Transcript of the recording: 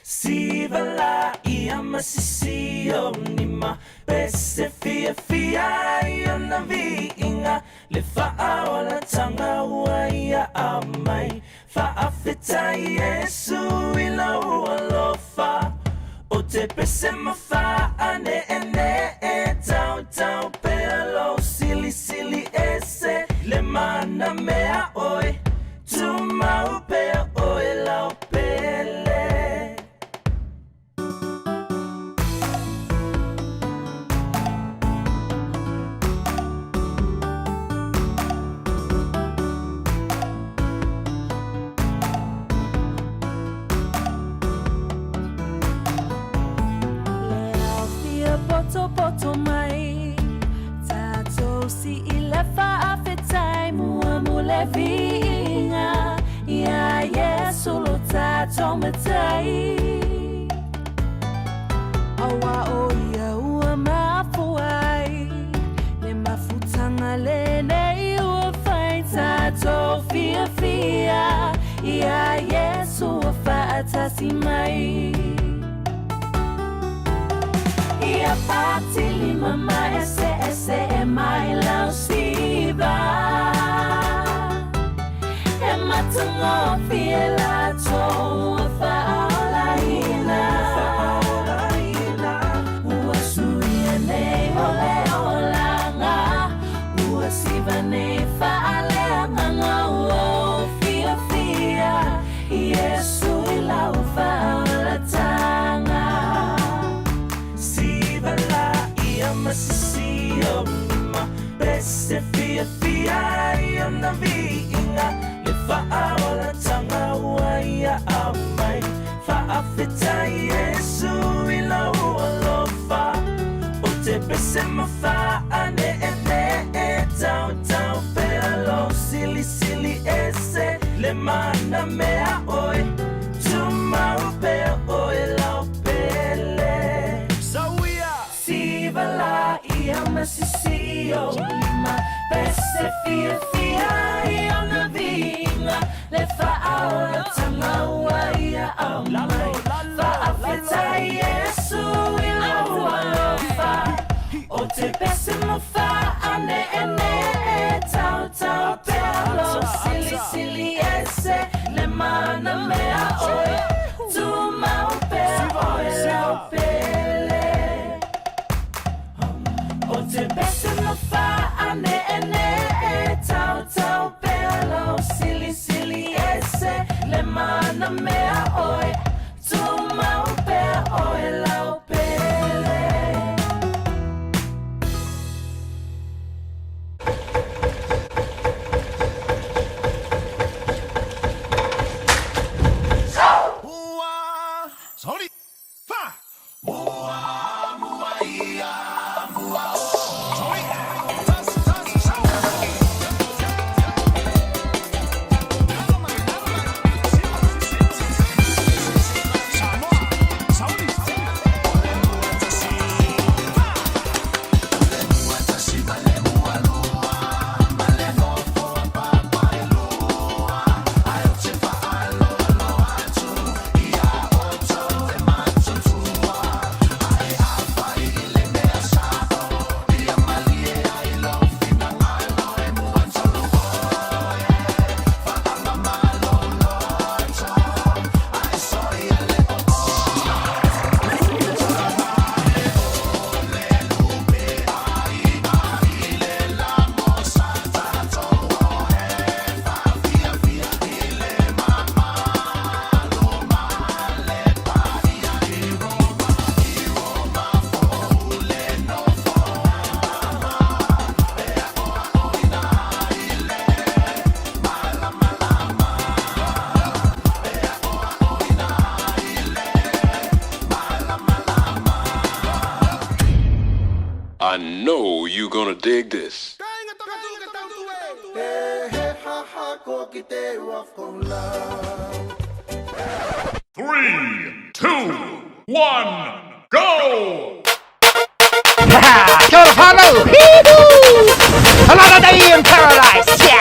Sivala ia masisio ni mapese fia iona viinga le faaola tanga ua ia amai faafeta Yesu ila ualofa o te pese mafaane ene tau pelo sili ese le mana mea oi tu mau pe oi lau pele. Poto mai tato si ilefa afetai mua mulevinga ya Yesu lo tato metai awa o ya ua mafuai le mafutanga le nei ua fai tato fia ya Yesu wa faatasi mai ia patili mama ese e mai lau siva e matungo fiela to faolaina ua suia nei olanga ua siva nei faaleanga ua fia Yesu ila faola tanga masisio ma bese fia iona viinga le faaola tanga ua ia amai faafeta Yesu ila ualofa o te pese mafaane ene tau pelo sili ese le mana mea oi tu mau pe oi lau pele Sivala ia masisio ma pese fia iona vinga le faaola tanga ua ia amai faafeta Yesu ila ualofa o te pese mafaane ene tau pelo sili ese le mana mea oi tu mau pe oi lau pele o te pese mafaane ene tau pelo sili ese le mana mea oi tu mau pe oi lau pele. Sorry. Fa. I know you're gonna dig this. 3, 2, 1, go! Go Apollo! Hee-hoo! Another day in paradise! Yeah!